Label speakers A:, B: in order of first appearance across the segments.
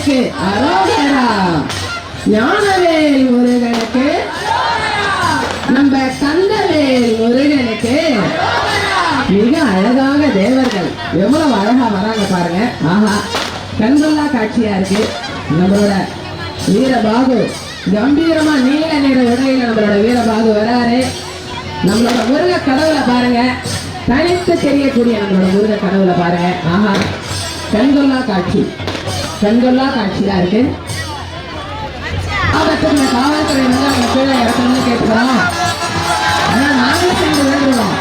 A: முருகனுக்கு அரோகரா. ஞானவேல் முருகனுக்கு, நம்ம கந்தவேல் முருகனுக்கு. மிக அழகாக தேவர்கள் எவ்வளவு அழகா வராங்க பாருங்க. ஆஹா, கண்கொள்ளா காட்சியா இருக்கு. நம்மளோட வீரபாகு கம்பீரமா நீல நிற உடையில நம்மளோட வீரபாகு வராரு. நம்மளோட முருக கடவுளை பாருங்க, தனித்து தெரியக்கூடிய நம்மளோட முருக கடவுளை பாருங்க. ஆஹா, கண்கொள்ளா காட்சி, கண்கொள்ளா காட்சியா இருக்கு. காவல்துறை வந்து அவங்க கீழே இறக்கணும்னு கேட்டுக்கிறோம். ஆனா நாங்களும் சேர்ந்து வேண்டுவோம்.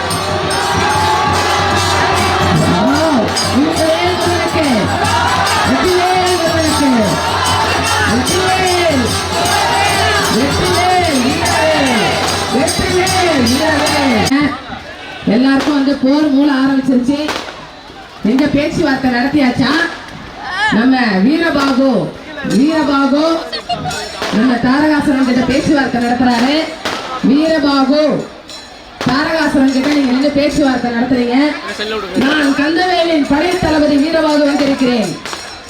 A: எல்லாருக்கும் வந்து போர் மூல ஆரம்பிச்சிருச்சு. எங்க பேச்சுவார்த்தை நடத்தியாச்சா? நம்ம வீரபாகு நம்ம தாரகாசுரன் கிட்ட பேச்சுவார்த்தை நடத்துறாரு. வீரபாகு தாரகாசுரன் கிட்ட நீங்க நின்று பேச்சுவார்த்தை நடத்துறீங்க. நான் கந்தவேலின் படை தளபதி வீரபாகு வந்திருக்கிறேன்.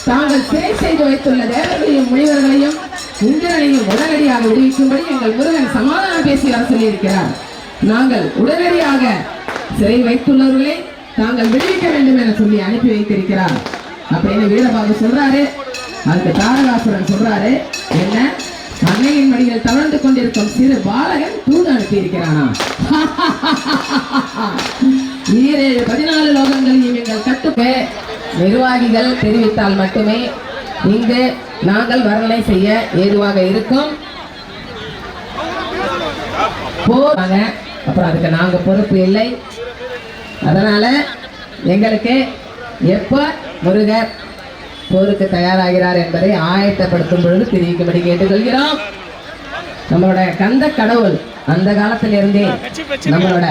A: தாங்கள் சிறை செய்து வைத்துள்ள தேவர்களையும் முனிவர்களையும் இந்திரனையும் உடனடியாக விடுவிக்கும்படி எங்கள் முருகன் சமாதானம் பேசி வர சொல்லியிருக்கிறார். நாங்கள் உடனடியாக சிறை வைத்துள்ளவர்களை தாங்கள் விடுவிக்க வேண்டும் என சொல்லி அனுப்பி வைத்திருக்கிறார் அப்படின்னு வீரபாகு சொல்றாரு. அதுக்கு தாரகாசுரன் சொல்றாரு, என்ன அன்னையின் மடியில் தவழ்ந்து கொண்டிருக்கும் சிறு பாலகன் தூது அனுப்பி இருக்கிறானா? 14 லோகங்களையும் எங்கள் கட்டுப்பே நிர்வாகிகள் தெரிவித்தால் மட்டுமே இங்கு நாங்கள் வர்ணனை செய்ய ஏதுவாக இருக்கும். அப்புறம் அதுக்கு நாங்க பொறுப்பு இல்லை. அதனால எங்களுக்கு எப்ப முருகர் போருக்கு தயாராகிறார் என்பதை ஆயத்தப்படுத்தும் பொழுது தெரிவிக்கும்படி கேட்டுக்கொள்கிறோம். நம்மளோட கந்த கடவுள் அந்த காலத்திலிருந்தே நம்மளோட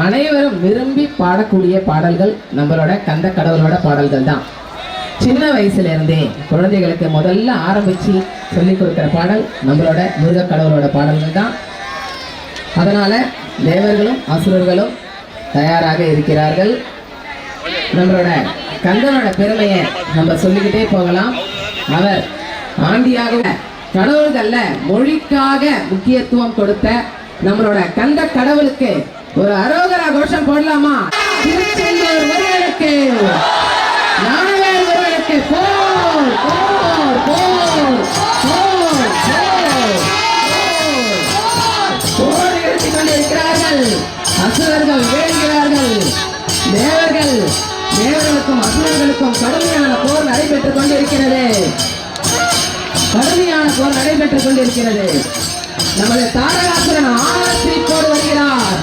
A: அனைவரும் விரும்பி பாடக்கூடிய பாடல்கள் நம்மளோட கந்த கடவுளோட பாடல்கள் தான். சின்ன வயசுல இருந்தே குழந்தைகளுக்கு முதல்ல ஆரம்பிச்சு சொல்லிக் கொடுக்கிற பாடல் நம்மளோட முருக கடவுளோட பாடல்கள் தான். அதனால தேவர்களும் அசுரர்களும் தயாராக இருக்கிறார்கள். நம்மளோட கந்தனோட பெருமையை நம்ம சொல்லிக்கிட்டே போகலாம். அவர் ஆண்டியாக கடவுள்கள்ல மொழிக்காக முக்கியத்துவம் கொடுத்த நம்மளோட கந்த கடவுளுக்கு ஒரு அரோகரா கோஷம் போடலாமா? திருச்செந்தூர் முருகனுக்கு, ஞானவேல் முருகனுக்கு போர் போர் போர் போர் போர் நிகழ்த்தி கொண்டிருக்கிறார்கள். அசுரர்கள் வேண்டுகிறார்கள். தேவர்களுக்கும் அசுரர்களுக்கும் கடுமையான போர் நடைபெற்றுக் கொண்டிருக்கிறது. நமது தாரகாசுரன் ஆசிரிப்போடு வருகிறார்.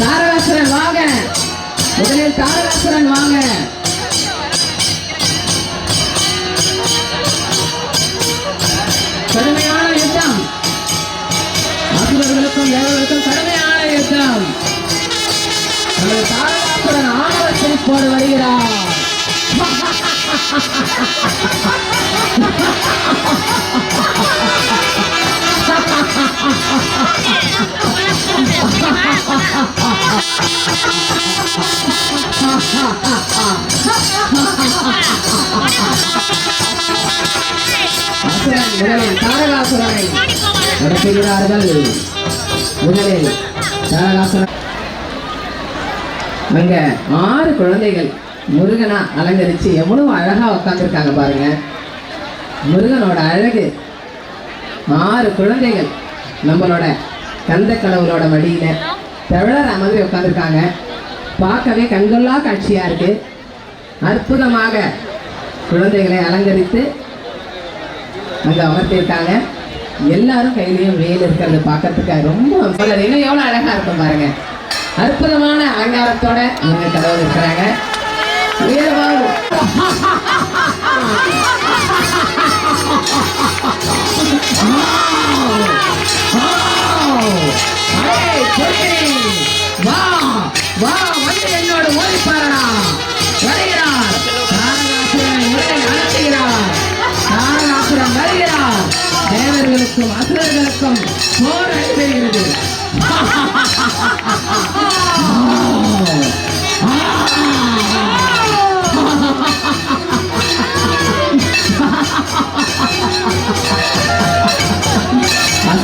A: தாரகாசுரன் வாங்க, முதலில் தாரகாசுரன் வாங்க. கடுமையான யுத்தம், அசுரர்களுக்கும் தேவர்களுக்கும் கடுமையான யுத்தம். நமது தாரகாசுரன் ஆசிரிப்போடு வருகிறார். முதலில் தாரகாசுரனை நடத்துகிறார்கள். முதலில் தாரகாசுரன் அங்க 6 குழந்தைகள் முருகனா அலங்கரிச்சு எவ்வளவு அழகா உட்காந்துருக்காங்க பாருங்க. முருகனோட அழகு. 6 குழந்தைகள் நம்மளோட கந்த கடவுளோட மடியில தவழற மாதிரி உட்காந்துருக்காங்க. பார்க்கவே கண்கொள்ளா காட்சியா இருக்கு. அற்புதமாக குழந்தைகளை அலங்கரித்து அங்க அமர்த்திருக்காங்க. எல்லாரும் கையிலையும் வேல் இருக்கிறது பார்க்கறதுக்கு ரொம்ப இன்னும் எவ்வளவு அழகா இருக்கும் பாருங்க. அற்புதமான அலங்காரத்தோட இவங்க கடவுள் இருக்கிறாங்க. வீரபாகு வா வா வந்து என்னோட ஓடி பாருடா. வருகிறார் தாரகாசுரன், உடனே அனுப்புகிறார். தாரகாசுரன் வருகிறார். தேவர்களுக்கும் அசுரர்களுக்கும் போர் நடைபெறுகிறது.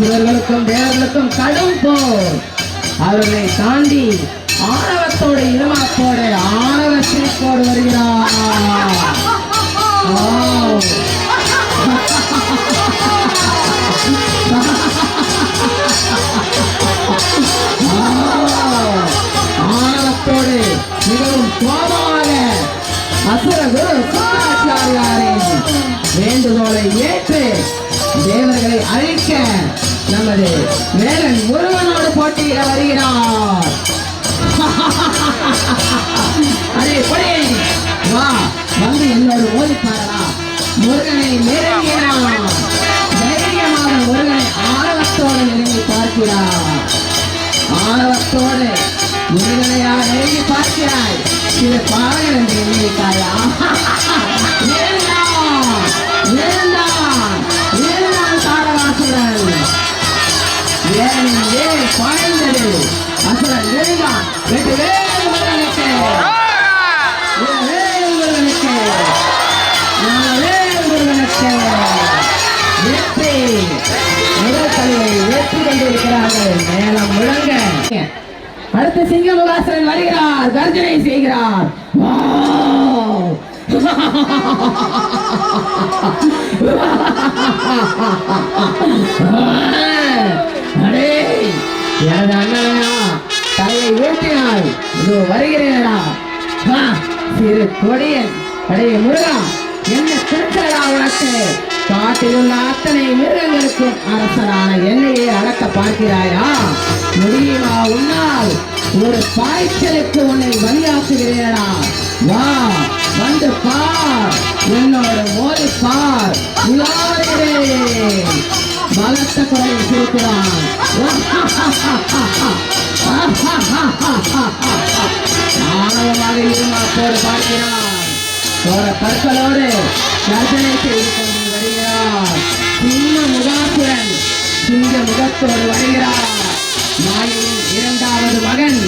A: அசுரர்களுக்கும் தேவர்களுக்கும் கடும் போர். அவர்களை தாண்டி ஆணவத்தோடு இருமாப்போடு ஆணவ சிரிப்போடு வருகிறார். ஆணவத்தோடு மிகவும் கோபமாக அசுர குரு சுக்கராச்சாரியாரின் வேண்டுகோளை ஏற்று தேவர்களை அழிக்க நமது வேலன் முருகனோடு போட்டியிட வருகிறார். அரே பொடி வா, வந்து என்னோடு மோதிப்பாரா. முருகனை நெருங்கினான். தைரியமாக முருகனை ஆணவத்தோடு நெருங்கி பார்க்கிறார். ஆணவத்தோடு முருகனையா நெருங்கி பார்க்கிறாய்? இது பாடல் என்று எண்ணிவிட்டாயா? தாரகாசுரன் வேல் பாய்ந்தது. அசுரன் நெருங்கான். வெட்டு வேல் முருகனுக்கு, வேல் முருகனுக்கு, வேல் முருகனுக்கு வெற்றி. முதல் தலையை வெற்றி கொண்டிருக்கிறார்கள். மேலம் முழங்க அடுத்த சிங்கமுகாசுரன் வருகிறார். கர்ஜனை செய்கிறார். எனது அண்ணனையா தலையை வீழ்த்தினாய். இதோ வருகிறேனடா. சிறு கொடியன் அடைய முருகா, என்ன திருச்சலா உனக்கு? காட்டில் உள்ள அத்தனை மிருகங்களுக்கும் அரசனான என்னையே அடக்க பார்க்கிறாயா? முடியுமா உன்னால்? ஒரு பாய்ச்சலுக்கு உன்னை பலியாக்குகிறேனடா. வா, வந்து பார், என்னோட மோதி பார். பலத்த குரலில் சிரிக்கிறான். ஆணவமாக இருமாப்போடு பார்க்கிறான். சோர பற்களோடு கர்ஜனை செய்து கொண்டு வருகிறார். சின்ன முகாசுரன் சிங்க முகத்தோடு வருகிறார். மாயின் இரண்டாவது மகன்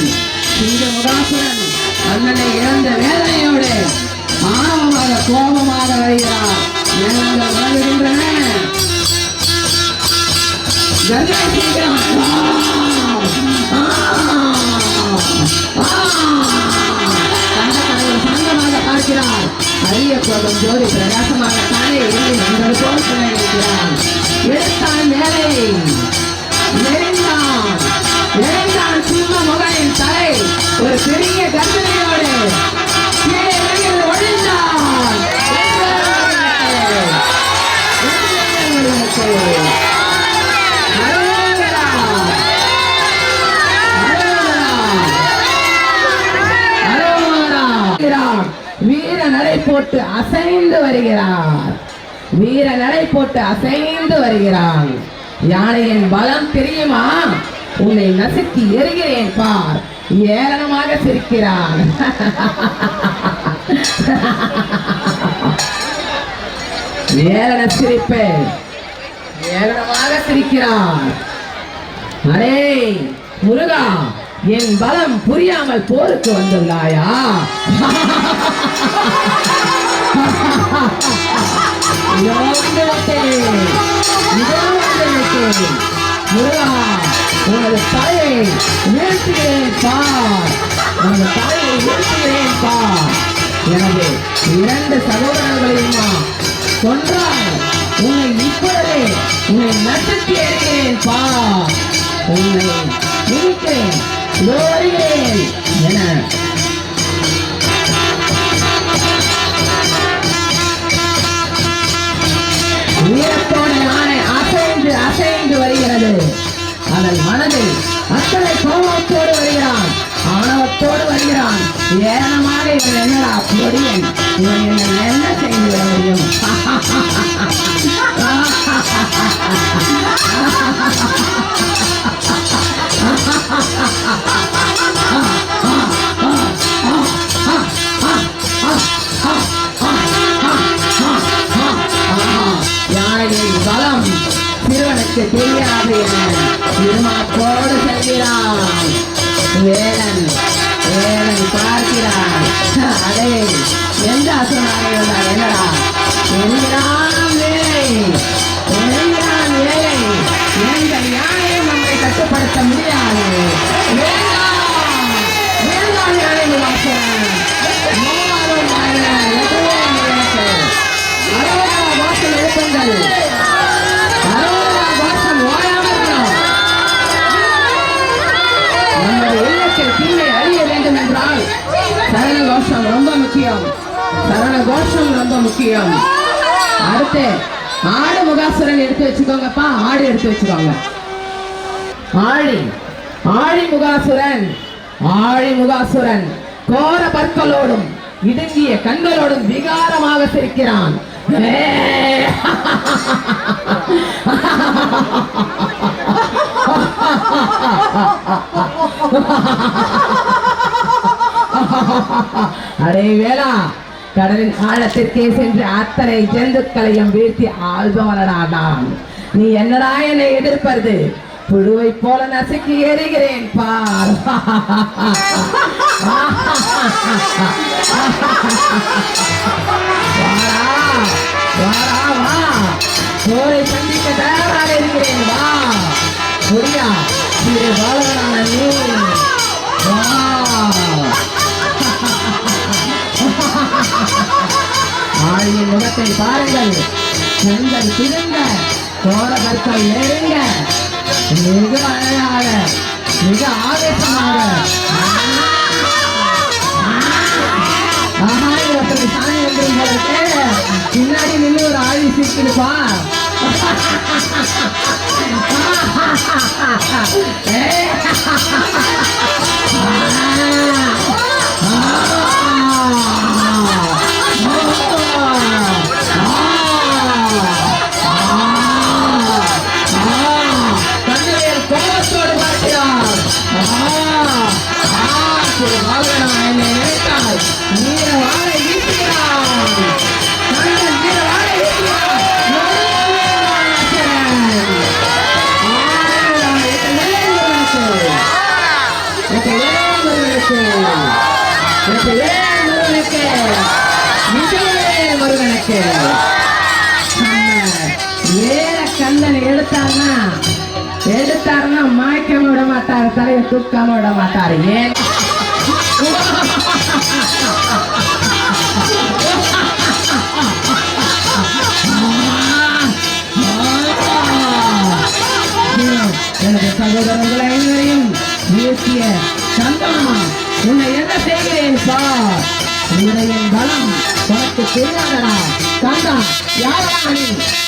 A: சிங்க முகாசுரன் அண்ணனை இழந்த வேதனையோடு ஆணவமாக கோபமாக வருகிறார். மேலங்கள் வருகின்றன. கர்ஜனை செய்கிறான். சங்கமாக பார்க்கிறார். அரிய கோபம் ஜோதி பிரகாசமாக தானே போல் இருக்கிறான். எடுத்தான் மேலே நெருங்கான் சிம்ம முகனின் தலை ஒரு பெரிய கர்ஜனையோடு கீழே இறங்கி ஒழிந்தான். வீர நடை போட்டு அசைந்து வருகிறார். வீர நடை போட்டு அசைந்து வருகிறான். யானையின் பலம் தெரியுமா? உன்னை நசுக்கி எறிகிறேன் பார். ஏளனமாக சிரிக்கிறான். ஏளன சிரிப்பு. ஏளனமாக சிரிக்கிறான். அரே முருகா, என் பலம் புரியாமல் போருக்கு வந்துள்ளாயா? முருகா, உனது தலையை வீழ்த்துகிறேன் பார். உனது தலையை வீழ்த்துகிறேன் பார். எனது இரண்டு சகோதரர்களையுமா கொன்றால் உன்னை இப்பொழுதே உன்னை நசுக்கி எறிகிறேன் பார். உன்னை நினைக்கிறேன் என வீரத்தோடு யானை அசைந்து அசைந்து வருகிறது. அதன் மனதில் அத்தனை கோபத்தோடு வருகிறான். ஆணவத்தோடு வருகிறான். ஏனமாக இவன் என்னடா பொடியன், இவன் என்னை என்ன செய்து விட முடியும்? யானையின் பலம் சிறுவனுக்கு தெரியாது என இருமாப்போடு செல்கிறான். வேலன் பார்க்கிறான். அடே, எந்த அசுரனாக இருந்தால் என்னடா என்கிறான் வேலை, என்கிறான் வேலை, எங்கள் பாருங்கள். அரோகரா கோஷம் ஓயாமல் இருக்கணும். நம்முடைய இல்லத்தில் தீமை அழிய வேண்டும் என்றால் சரண கோஷம் ரொம்ப முக்கியம். சரண கோஷம் ரொம்ப முக்கியம். அடுத்து ஆடு முகாசுரன் எடுத்து வச்சுக்கோங்கப்பா. ஆடு எடுத்து வச்சுக்கோங்க. ஆழி முகாசுரன். ஆழி முகாசுரன் கோர பற்களோடும் இடுங்கிய கண்களோடும் விகாரமாக சிரிக்கிறான். அடே வேளா, கடலின் ஆழத்திற்கே சென்று அத்தனை ஜந்துக்களையும் வீழ்த்தி ஆள்பவனடான். நீ என்னடா என்னை எதிர்ப்பது? புழுவை போல நசுக்கி எறிகிறேன் பார். போரை சந்திக்க தயாராக இருக்கிறேன். வா புரியா திரு பாலகனான நீ வா. ஆழியின் முகத்தை பாருங்கள். கண்கள் திறங்க, கோர கற்கள் நெருங்க, மிக அழகாக மிக ஆவேசமாக சாமி வந்துருங்களுக்கு பின்னாடி நின்று ஒரு ஆழி சிரிச்சிருப்பா. கந்தனை எடுத்தாருன்னா மாய்க்காம விட மாட்டாரு, தலையை தூக்காம விட மாட்டாரு. ஏன் எனது சகோதரர்கள் அனைவரையும் வீசிய கந்தனா, உன்னை என்ன செய்கிறேன் பார். உன்னையின் பலம் உனக்கு தெரியாதடா கந்தா. யாரா நீ?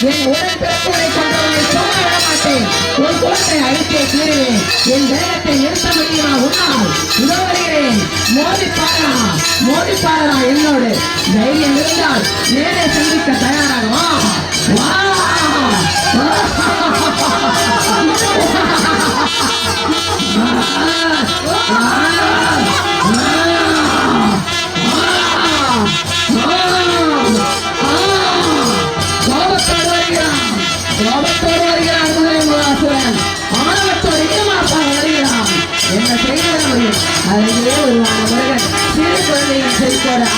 A: என் உடன் பிறப்புகளை கொண்டவனை சொல்ல விட மாட்டேன். உன் குலத்தை அழித்தே தீருவேன். என் தைரியத்தை நிறுத்த முடியுமா உன்னால்? இதோ வருகிறேன். மோதி பாரா என்னோடு. தைரியம் இருந்தால் நேரே சந்திக்க தயாராக வா.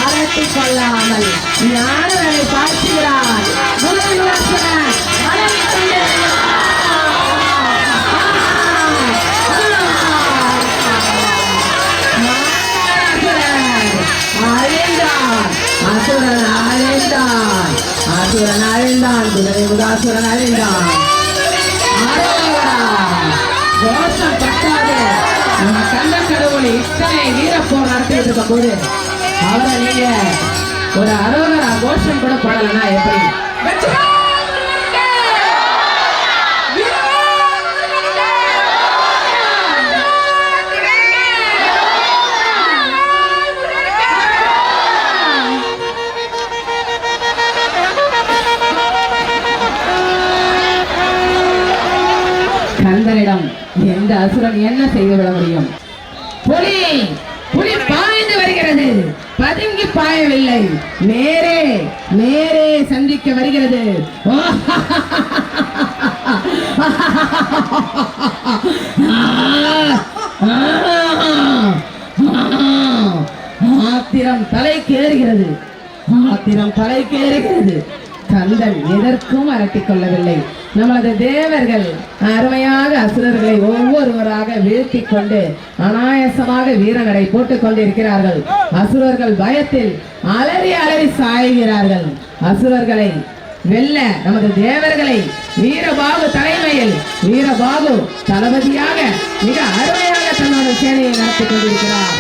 A: அரட்டிக் கொள்ளாமல் ஞானவனை பார்க்கிறார். அசுரன் அழிந்தான். குதிரை முகாசுரன் அழிந்தான். கோஷம் பட்டாது. நம்ம கண்ட கடவுளை இத்தனை வீரப்போர் நடத்திட்டு இருக்க போது அவரை நீங்க ஒரு அரோகரா கோஷம் கூட போடலன்னா எப்படி? கந்தனிடம் எந்த அசுரன் என்ன செய்து விட முடியும்? புலி பாய்ந்து வருகிறது. பதுங்கி பாயவில்லை, நேரே சந்திக்க வருகிறது. ஆத்திரம் தலைக்கேறுகிறது. கந்தன் எதற்கும் அரட்டிக் கொள்ளவில்லை. நமது தேவர்கள் அருமையாக அசுரர்களை ஒவ்வொருவராக வீழ்த்தி கொண்டு அனாயசமாக வீரநடை போட்டுக் கொண்டிருக்கிறார்கள். அசுரர்கள் பயத்தில் அலறி சாய்கிறார்கள். அசுரர்களை வெல்ல நமது தேவர்களை வீரபாகு தலைமையில் வீரபாகு தளபதியாக மிக அருமையாக தன்னோட சேனையை நடத்தி கொண்டிருக்கிறார்.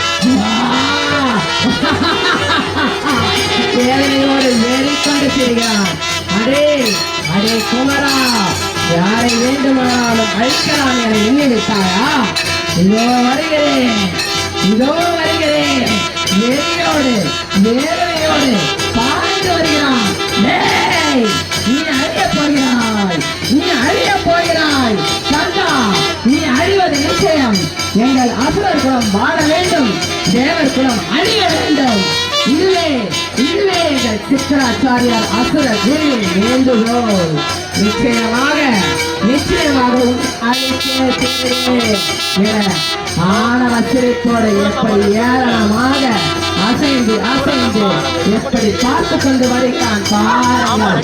A: சேனையோடு ஏறிக்கொண்டு செய்கிறார். அடே அடே குமரா, யாரை வேண்டுமானாலும் அழிக்கலாம் என எண்ணிவிட்டாயா? இதோ வருகிறேன், இதோ வருகிறேன். வெறியோடு வேதனையோடு பாய்ந்து வருகிறான். நீ அழிய போகிறாய், நீ அழிய போகிறாய். கந்தா, நீ அழிவது நிச்சயம். எங்கள் அசுரர் குலம் வாழ வேண்டும், தேவர் குலம் அழிய வேண்டும். இதுவே இதுவே எங்கள் சிக்கராச்சாரியார் அசுர குருவின் வேண்டுகோள். நிச்சயமாக நிச்சயமாக ஆணவ சிரிப்போடு எப்படி ஏராளமாக அசைந்து அசைந்து எப்படி பார்த்து கொண்டு வருகிறான் பாருங்கள்.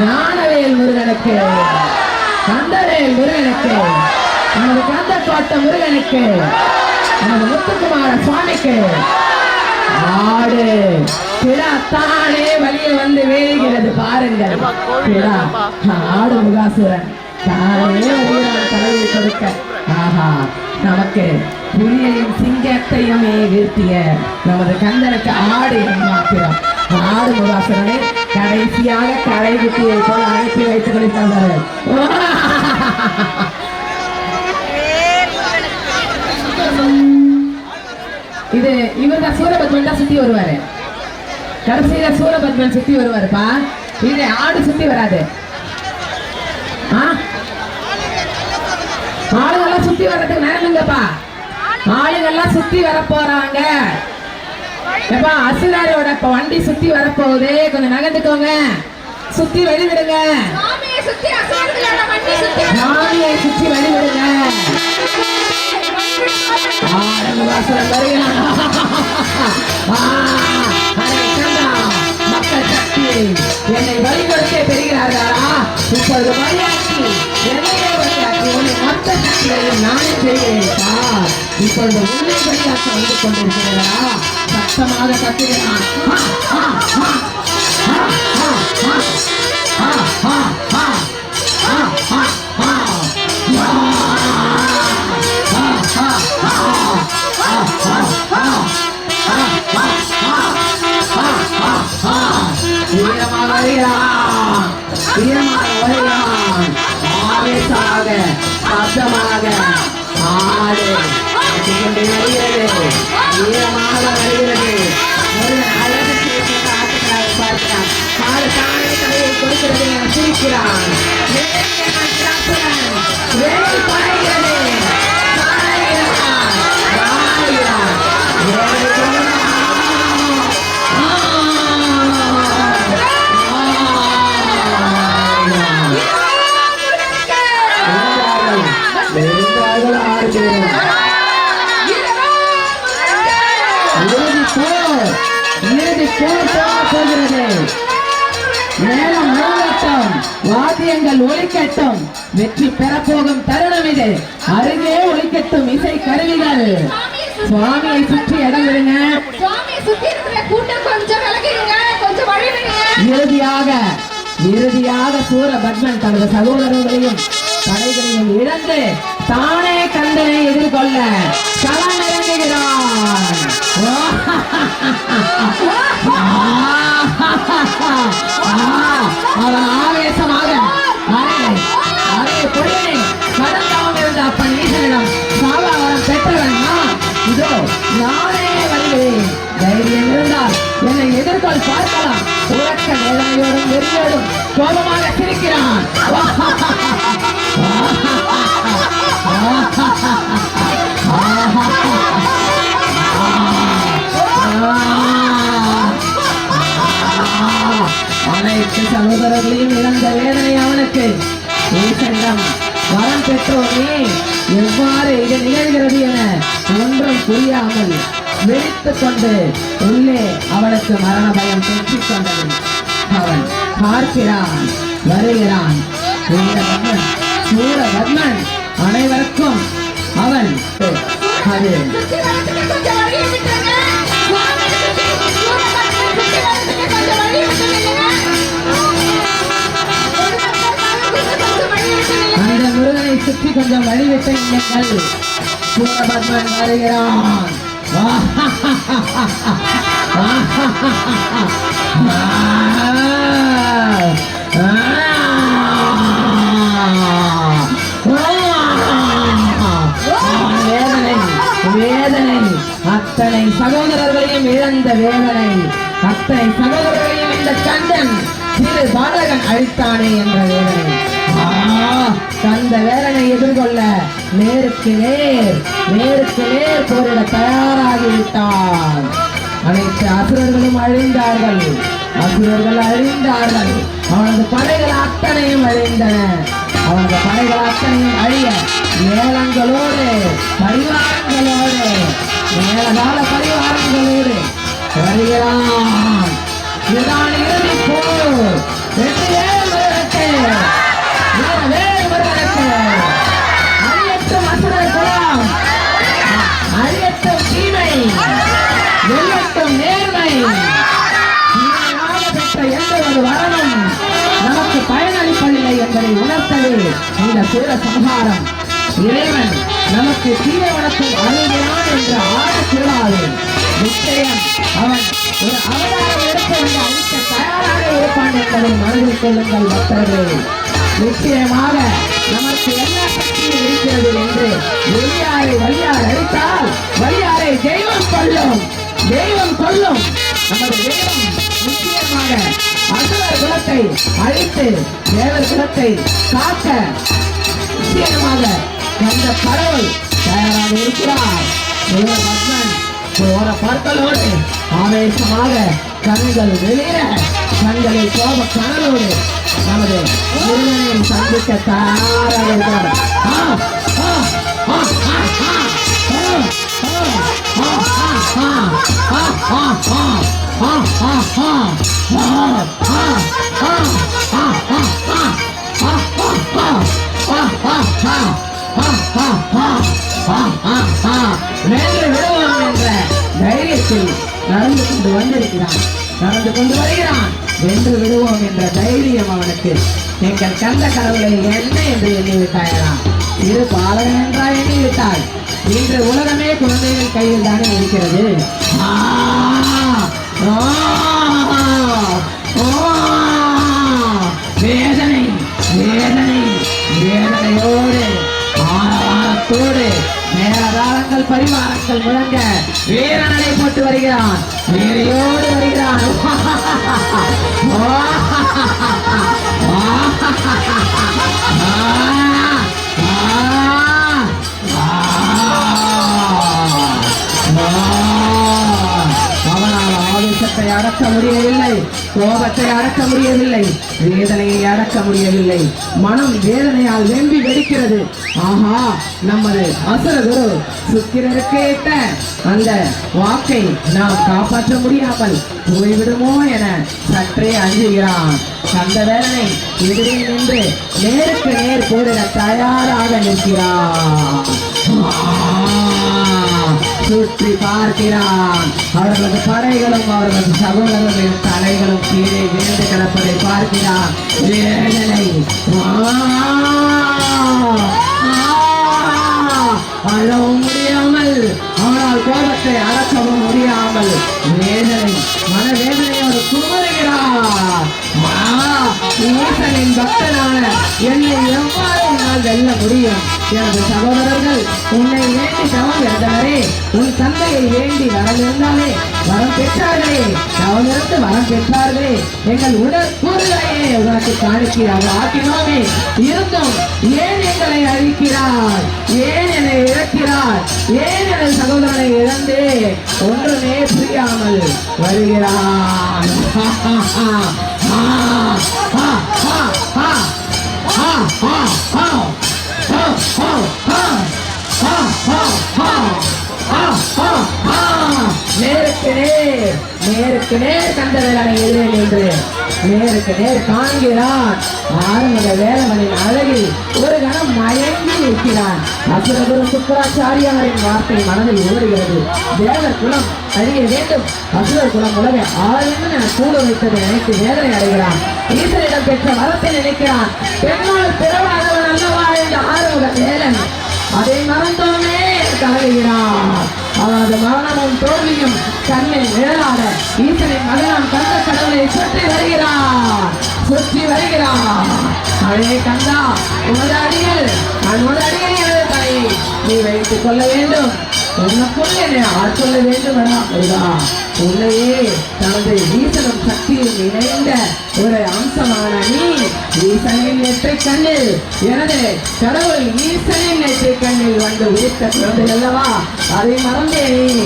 A: ஞானவேல் முருகனுக்கு, கந்தவேல் முருகனுக்கு, நமது கந்தக்கோட்ட முருகனுக்கு, நமது முத்துக்குமார சுவாமிக்கு. ஆடு பிடா தானே வழிய வந்து வேறுகிறது பாருங்கள். பிடா ஆடு முகாசுரன் தானே வருகிறான் தலையை கொடுக்க. ஆஹா, நமக்கு புலியையும் சிங்கத்தையுமே வீழ்த்திய நமது கந்தனுக்கு ஆடு மாத்திரம். ஆடு முகாசுரனை கடைசியாக கடை குட்டியை போல அனுப்பி வைத்துக் கொண்டிருந்தார்கள். இது இவர்தான் சூரபத்மன் தான் சுத்தி வருவாரு. கடைசியில சூரபத்மன் சுத்தி வருவாருப்பா. இது ஆடு சுத்தி வராது. ஆளுங்கெல்லாம் சுத்தி வர்றதுக்கு நேரங்கப்பா. ஆளுங்கெல்லாம் சுத்தி வர போறாங்க. அசுராரோட வண்டி சுத்தி வரப்போகுது, கொஞ்சம் நகர்ந்துக்கோங்க. சுத்தி வெளிவிடுங்க, சாமியை சுத்தி வெளிவிடுங்க. மக்கள் சக்தி என்னை வழிபடுத்தே பெறுகிறார்களா? இப்பொழுது வழியாக்கி என்னையே வழியாக்கி உன்னை மொத்த சக்தியையும் நானே செய்கிறேன். இப்பொழுது உன்னை வழியாக்க வந்து கொண்டிருக்கிறதா? சத்தமாக கத்துகிறான். வீரமாக வருகிறான், வீரமாக வருகிறான். ஆவேசமாக சப்தமாக ஆடு கொண்டு வருகிறது, வீரமாக வருகிறது. முருகன் அழகு ஆட்டுக்களை பார்க்கிறான். ஆடு தானே தலையை கொடுக்கிறது என சிரிக்கிறான். வேலை பாய்கிறது, மேலும் முழங்கட்டும், வாத்தியங்கள் ஒலிக்கட்டும். வெற்றி பெறப்போகும் தருணம் இது. அருகே ஒலிக்கட்டும் இசை கருவிகள். சுவாமியை சுற்றி இடம் விடுங்க. இறுதியாக சூரபத்மன் தனது சகோதரர்களையும் படைகளையும் இழந்து தானே கந்தனை எதிர்கொள்ள களம் இறங்குகிறான். அவன் ஆவேசமாக கடந்தாமல் இருந்த அப்பன் ஈசனிடம் நானே வருகிறேன். தைரியம் இருந்தால் என்னை எதிர்கொள், பார்க்கலாம். உறக்க வேதனையோடும் வெறியோடும் கோபமாக சிரிக்கிறான். அனைத்து சகோதரர்களையும் இழந்த வேதனை அவனுக்கு. ஈசனிடம் வரம் பெற்றோனே, எவ்வாறு இது நிகழ்கிறது என ஒன்றும் புரியாமல் வெடித்துக் கொண்டு உள்ளே அவனுக்கு மரண பயம் பெற்றுக் கொண்டது. அவன் பார்க்கிறான், வருகிறான். சூரபத்மன் அனைவருக்கும் அவன் அது அந்த முருகனை சுற்றி கொஞ்சம் வழிவிட்டு நீங்கள். சூரபத்மன் வருகிறான். வேதனை அத்தனை சகோதரர்களையும் இழந்த வேதனை, அத்தனை சகோதரர்களையும் இந்த கந்தன் சிறு பாலகன் அழித்தானே என்ற வேதனை. அந்த வேதனை எதிர்கொள்ள நேருக்கு நேர் போரிட தயாராகிவிட்டான். அனைத்து அசுரர்களும் அழிந்தார்கள். அவனது படைகள் அத்தனையும் அழிந்தன. அவனது படைகள் அத்தனையும் அழிய மேளங்களோடு பரிவாரங்களோடு மேலகால பரிவாரங்களோடு வருகிறான். இதுதான் இறுதி போர். அழியட்டும் அசுரர் குலம், அழியட்டும் தீமை, வெல்லட்டும் நேர்மை. பெற்ற எந்த ஒரு வரணும் நமக்கு பயனளிப்பதில்லை என்பதை உணர்த்தவே இந்த சூர சம்ஹாரம். இறைவன் நமக்கு தீய வணக்கம் அருள்கிறான் என்ற ஆழ திருவாளர் நிச்சயம் அவன் ஒரு அவதாரம் எடுத்து வந்து அழிக்க தயாராக இருப்பான் என்பதை மனதில் கொள்ளுங்கள் பக்தர்களே. நிச்சயமாக நமக்கு என்ன சக்தியும் இருக்கிறது என்று வழியார் அழித்தால் வழியாரை தெய்வம் கொள்ளும். நமது தெய்வம் நிச்சயமாக அசுரர் குலத்தை அழித்து தேவர் குலத்தை காக்க நிச்சயமாக அந்த கடவுள் தயாராக இருக்கிறார். சூரபத்மன் போற பார்த்தலோடு ஆவேசமாக கண்கள் வெளியிட கண்களில் கோப கனலோடு நமது முருகனை சந்திக்க தயாராக இருக்கிறார். தைரியத்தில் நடந்து கொண்டு வருகிறான். வென்று விடுவோம் என்ற தைரியம் அவனுக்கு. எங்கள் கந்த கடவுளை என்ன என்று எண்ணிவிட்டாயா? இரு பாலகன் என்றா எண்ணிவிட்டாய்? இன்று உலகமே குழந்தைகள் கையில் தானே இருக்கிறது. வேதனையோடு ஆரவாரத்தோடு மேலதாரங்கள் பரிவாரங்கள் முழங்க வீரநடை போட்டு வருகிறான். வீரையோடு வருகிறான். அவனால் ஆவேசத்தை அடக்க முடியவில்லை, கோபத்தை அடக்க முடியவில்லை, வேதனையை அடக்க முடியவில்லை. மனம் வேதனையால் வெம்பி வெடிக்கிறது. ஆஹா, நமது அசுரகுரு சுக்கிரருக்கு இட்ட அந்த வாக்கை நாம் காப்பாற்ற முடியாமல் போய்விடுமோ என சற்றே அஞ்சுகிறான். அந்த வேதனை எதிரே நின்று நேருக்கு நேர் போரிட தயாராக நிற்கிறான். சுற்றி பார்க்கிறான். அவர்களது படைகளும் அவர்களது சகோதரர்களின் தலைகளும் கீழே விழுந்து கிடப்பதை பார்க்கிறான். வேதனை அழவும் முடியாமல், அவனால் கோபத்தை அடக்கவும் முடியாமல் வேதனை மனவேதனையோடு குமருகிறார். ஈசனின் பக்தனான என்னை எவ்வாறு நான் வெல்ல முடியும்? எனது சகோதரர்கள் உன்னை வேண்டி தவம் இருந்தவரே, உன் தந்தையை வேண்டி வரம் இருந்தாலே வரம் பெற்றார்களே, தவம் இருந்து வரம் பெற்றார்களே, எங்கள் உடல் கூறுகளையே உனக்கு காணிக்கிறார் ஆக்கினோமே, இருந்தும் ஏன் எங்களை அழிக்கிறார், ஏன் என்னை இழக்கிறார், ஏன் எனது சகோதரனை இழந்து ஒன்றுமே புரியாமல் வருகிறான். நேருக்கு நேர் கண்டவனை எதிரே நின்று நேருக்கு நேர் காண்கிறான். ஆறுமுக வேலவனின் அழகில் ஒரு கணம் மயங்கி நிற்கிறான். அசுரகுரு சுக்கராச்சாரியாரின் வார்த்தை மனதில் ஓடுகிறது. தேவர் குலம் அழிய வேண்டும், அசுரர் குலம் உலக ஆளுநர் என கூட வைத்ததை நினைத்து வேதனை அடைகிறான். ஈசனிடம் பெற்ற வரத்தை நினைக்கிறான். பெண்ணால் பிறவாதவன் அல்லவா என்ற ஆறுமுக வேலன் அதை மறந்தோமே கலகிறான். அவனது மரணமும் தோல்வியும் கண்ணில் நிழலாக ஈசனின் மகனாம் கந்த கடவுளை சுற்றி வருகிறான். அவனே கந்தா, உனது அடியில் எனது தலையை நீ வைத்துக் கொள்ள வேண்டும், உனக்குள் என்னை ஆட்கொள்ள வேண்டும் என உன்னையே தனது ஈசனும் சக்தியும் இணைந்த ஒரு அம்சமான நீ ஈசனின் நெற்றை கண்ணில் எனது கடவுள் ஈசனின் நெற்றை கண்ணில் வந்து உயிர்த்த குழந்தை அல்லவா, அதை மறந்தேன்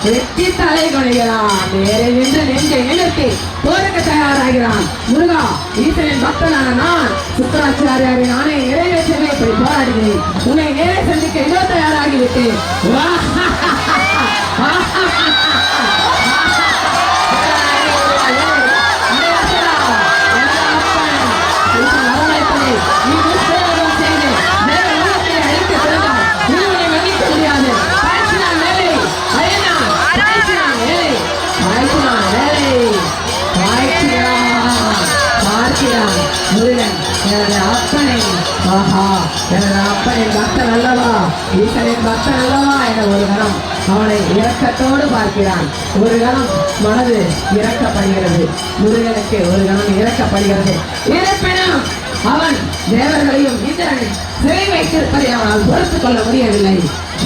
A: வெட்டி தலை கொள்கிறான். நேரே நின்று நெஞ்சை நிறுத்தி போருக்கு தயாராகிறான். முருகா, ஈசனின் பக்தனான நான் சுக்கராச்சாரியாரின் ஆணை நிறைவேற்றவே இப்படி போராடுகிறேன். உன்னை நேரே சந்திக்க இதோ தயாராகிவிட்டேன். எனது அப்பனின் பக்தன் அல்லவா, ஈசனின் பக்தன் அல்லவா என ஒரு கணம் அவனை இரக்கத்தோடு பார்க்கிறான். ஒரு கணம் மனது இறக்கப்படுகிறது, முருகனுக்கு ஒரு கணம் இறக்கப்படுகிறது. இருப்பினும் அவன் தேவர்களையும் இந்திரனை சிறை வைத்திருப்பதை அவனால் பொறுத்துக் கொள்ள முடியவில்லை.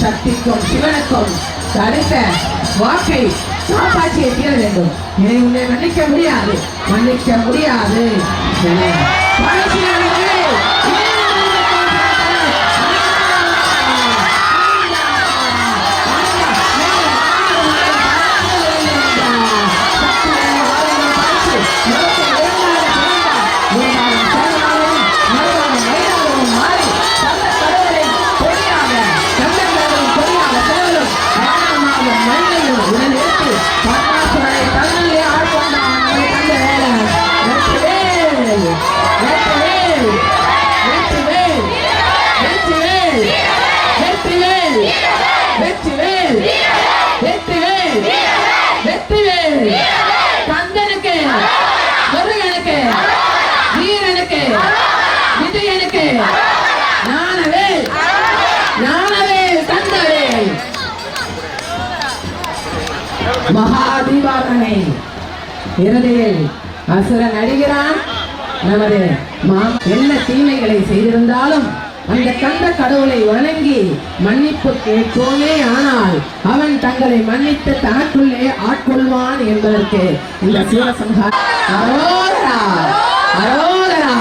A: சக்திக்கும் சிவனுக்கும் தடுத்த வாக்கை காப்பாற்றிய தீர வேண்டும். இதை உன்னை மன்னிக்க முடியாது. கந்தனுக்கு, முருகனுக்கு, வீரனுக்கு, விஜயனுக்கு, ஞானவேல் கந்தவேல் மகாதீபாவனை இறுதியில் அசுரன் அடிகிறான். நமது என்ன தீமைகளை செய்திருந்தாலும் அந்த கந்த கடவுளை வணங்கி மன்னிப்பு கேட்போமே, ஆனால் அவன் தங்களை மன்னித்து தனக்குள்ளே ஆட்கொள்வான் என்பதற்கு இந்த சூரசம்ஹாரம். அரோகரா.